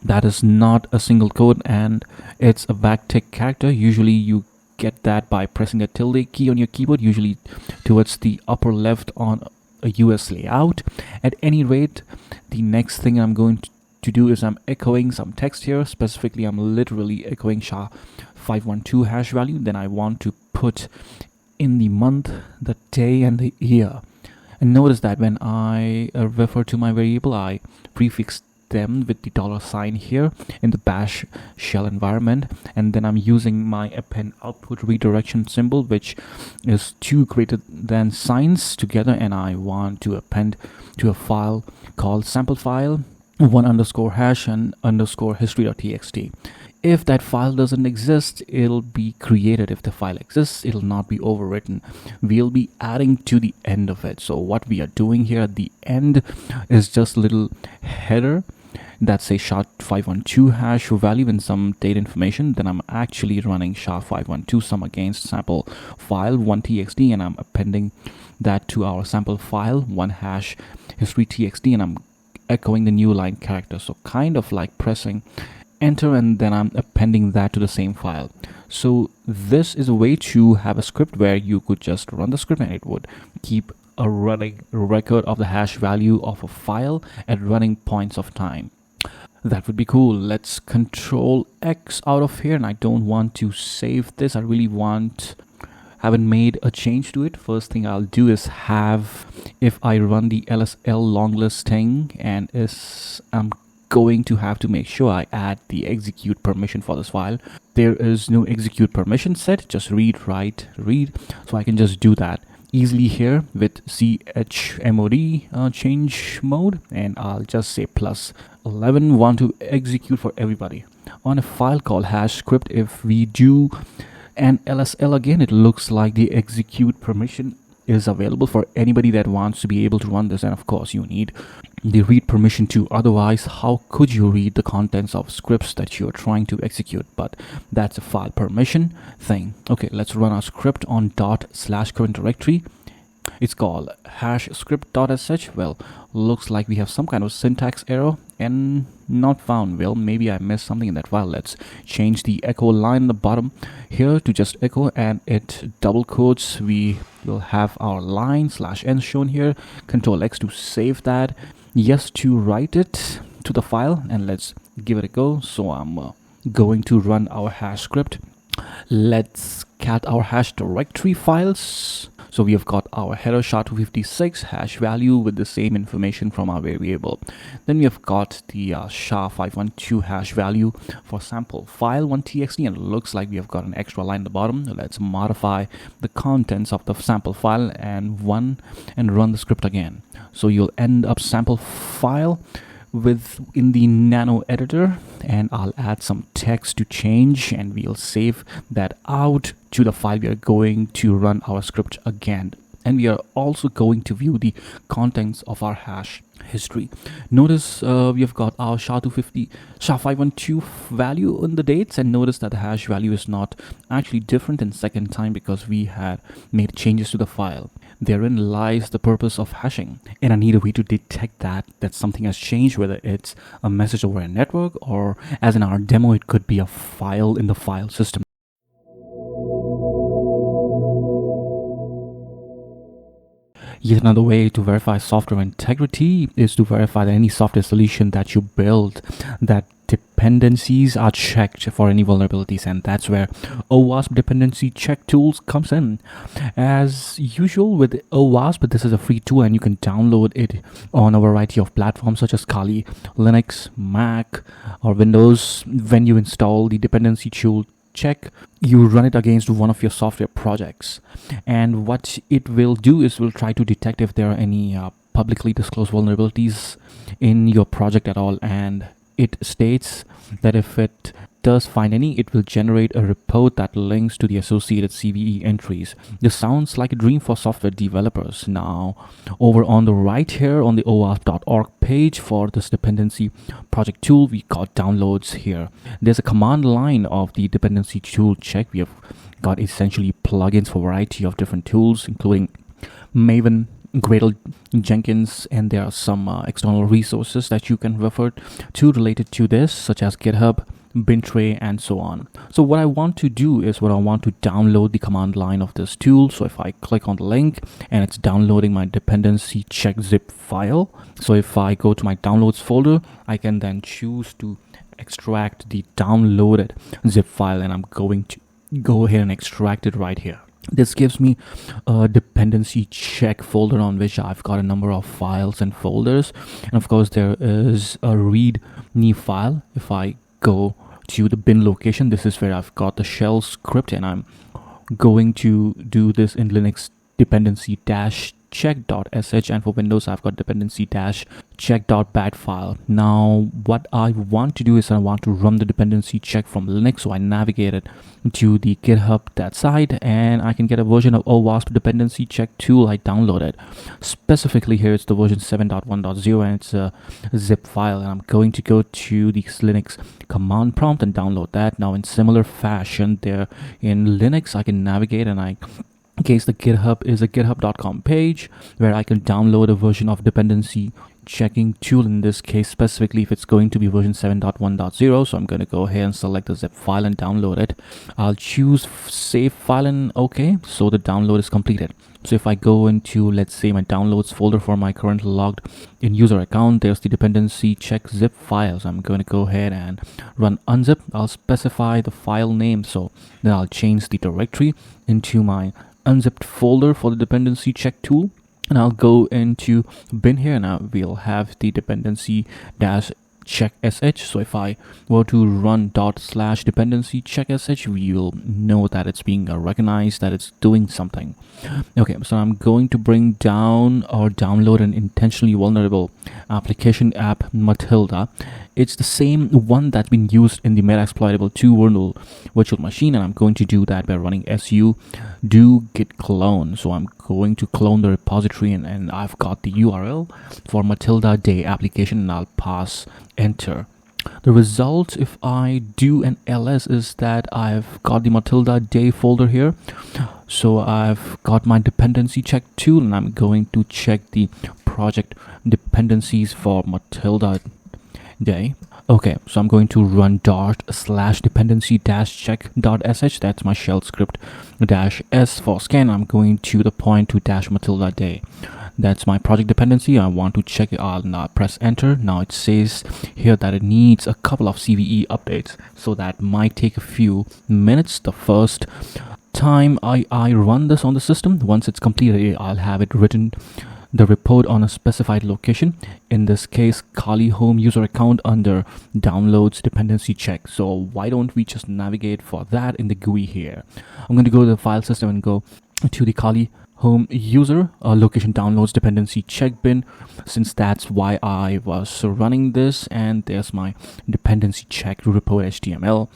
That is not a single code and it's a backtick character. Usually you get that by pressing the tilde key on your keyboard, usually towards the upper left on a US layout. At any rate, the next thing I'm going to do is I'm echoing some text here. Specifically, I'm literally echoing SHA-512 hash value. Then I want to put in the month, the day, and the year. And notice that when I refer to my variable, I prefix them with the $sign here in the bash shell environment, and then I'm using my append output redirection symbol, which is 2 greater than signs together, and I want to append to a file called sample file 1_hash and _history.txt. If that file doesn't exist, it'll be created. If the file exists, it'll not be overwritten. We'll be adding to the end of it. So what we are doing here at the end is just a little header that says SHA-512 hash value and some date information. Then I'm actually running SHA-512 sum against sample file 1txt, and I'm appending that to our sample file 1# history.txt, and I'm echoing the new line character. So kind of like pressing enter, and then I'm appending that to the same file. So this is a way to have a script where you could just run the script and it would keep a running record of the hash value of a file at running points of time. That would be cool. Let's Control X out of here, and I don't want to save this. I really haven't made a change to it. First thing I'll do is if I run the LSL long list thing, and I'm going to have to make sure I add the execute permission for this file. There is no execute permission set, just read, write, read. So I can just do that easily here with chmod change mode, and I'll just say +11 want to execute for everybody. On a file called hash script, if we do an LSL again, it looks like the execute permission is available for anybody that wants to be able to run this, and of course you need the read permission too. Otherwise, how could you read the contents of scripts that you're trying to execute? But that's a file permission thing. Okay, let's run our script on /current directory. It's called hash script.sh. Well, looks like we have some kind of syntax error and not found. Well, maybe I missed something in that file. Let's change the echo line in the bottom here to just echo, and it double quotes. We will have our line /n shown here. Control X to save that. Yes to write it to the file, and let's give it a go. So I'm going to run our hash script. Let's cat our hash directory files. So we have got our header SHA-256 hash value with the same information from our variable. Then we have got the SHA-512 hash value for sample file 1txt, and it looks like we have got an extra line at the bottom. Let's modify the contents of the sample file and run the script again. So you'll end up sample file in the nano editor, and I'll add some text to change, and we'll save that out to the file we are going to run our script again. And we are also going to view the contents of our hash history. Notice we have got our SHA-512 value in the dates, and notice that the hash value is not actually different in second time because we had made changes to the file. Therein lies the purpose of hashing, and I need a way to detect that something has changed, whether it's a message over a network, or as in our demo, it could be a file in the file system. Yet another way to verify software integrity is to verify that any software solution that you build, that dependencies are checked for any vulnerabilities, and that's where OWASP dependency check tools comes in. As usual with OWASP, this is a free tool and you can download it on a variety of platforms such as Kali, Linux, Mac, or Windows. When you install the dependency tool check, you run it against one of your software projects, and what it will do is will try to detect if there are any publicly disclosed vulnerabilities in your project at all, and it states that if it does find any, it will generate a report that links to the associated CVE entries. This sounds like a dream for software developers. Now, over on the right here on the OWASP.org page for this dependency project tool, we got downloads here. There's a command line of the dependency tool check. We have got essentially plugins for a variety of different tools, including Maven, Gradle, Jenkins, and there are some external resources that you can refer to related to this, such as GitHub, Bintray, and so on. So what I want to do is I want to download the command line of this tool. So if I click on the link, and it's downloading my dependency check zip file. So if I go to my downloads folder, I can then choose to extract the downloaded zip file, and I'm going to go ahead and extract it right here. This gives me a dependency check folder on which I've got a number of files and folders. And of course, there is a readme file. If I go to the bin location, this is where I've got the shell script, and I'm going to do this in Linux dependency-check.sh, and for Windows I've got dependency-check.bat file. Now what I want to do is I want to run the dependency check from Linux, so I navigated to the GitHub that side, and I can get a version of OWASP dependency check tool I downloaded. Specifically here it's the version 7.1.0, and it's a zip file, and I'm going to go to the Linux command prompt and download that. Now in similar fashion there in Linux, I can navigate, and in case the GitHub is a github.com page where I can download a version of dependency checking tool, in this case specifically if it's going to be version 7.1.0. So I'm going to go ahead and select the zip file and download it. I'll choose save file and OK, so the download is completed. So if I go into, let's say, my downloads folder for my current logged in user account, there's the dependency check zip files. I'm going to go ahead and run unzip. I'll specify the file name, so then I'll change the directory into my unzipped folder for the dependency check tool, and I'll go into bin here. Now we'll have the dependency dash check sh. So if I were to run /dependency check sh, we'll know that it's being recognized, that it's doing something. Okay, so I'm going to bring down or download an intentionally vulnerable application app, Matilda. It's the same one that's been used in the Metaexploitable 2 vulnerable virtual machine, and I'm going to do that by running su do git clone. So I'm going to clone the repository, and I've got the URL for Matilda Day application, and I'll pass enter. The result, if I do an ls, is that I've got the Matilda Day folder here. So I've got my dependency check tool, and I'm going to check the project dependencies for Matilda Day. Okay, so I'm going to run /dependency-check.sh. That's my shell script -s for scan. I'm going to the point to -Matilda Day. That's my project dependency. I want to check it. I'll now press enter. Now it says here that it needs a couple of CVE updates, so that might take a few minutes. The first time I run this on the system, once it's completed, I'll have it written the report on a specified location, in this case Kali home user account under downloads dependency check. So why don't we just navigate for that in the GUI here. I'm going to go to the file system and go to the Kali home user location downloads dependency check bin, since that's why I was running this, and there's my dependency check report HTML.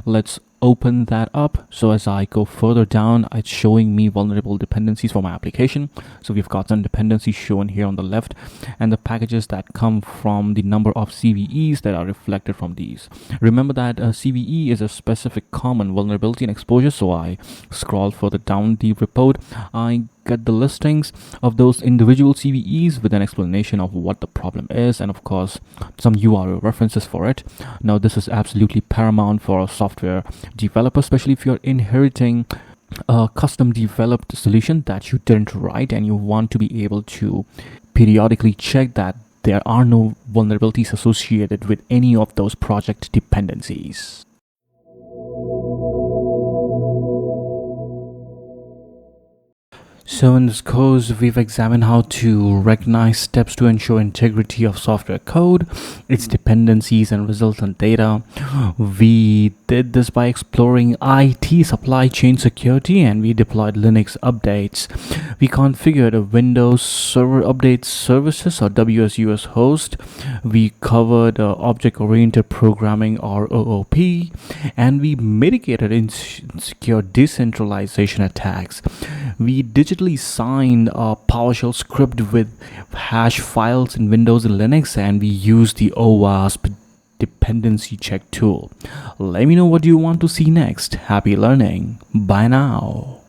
Let's open that up. So as I go further down, it's showing me vulnerable dependencies for my application. So we've got some dependencies shown here on the left, and the packages that come from the number of CVEs that are reflected from these. Remember that CVE is a specific common vulnerability and exposure. So I scroll further down the report, I get the listings of those individual CVEs with an explanation of what the problem is, and of course some URL references for it. Now this is absolutely paramount for a software developer, especially if you're inheriting a custom developed solution that you didn't write, and you want to be able to periodically check that there are no vulnerabilities associated with any of those project dependencies. So in this course, we've examined how to recognize steps to ensure integrity of software code, its dependencies and resultant data. We did this by exploring IT supply chain security, and we deployed Linux updates. We configured a Windows Server Update Services or WSUS host. We covered object-oriented programming or OOP, and we mitigated insecure decentralization attacks. We digitally signed a PowerShell script with hash files in Windows and Linux, and we used the OWASP Dependency-Check tool. Let me know what you want to see next. Happy learning. Bye now.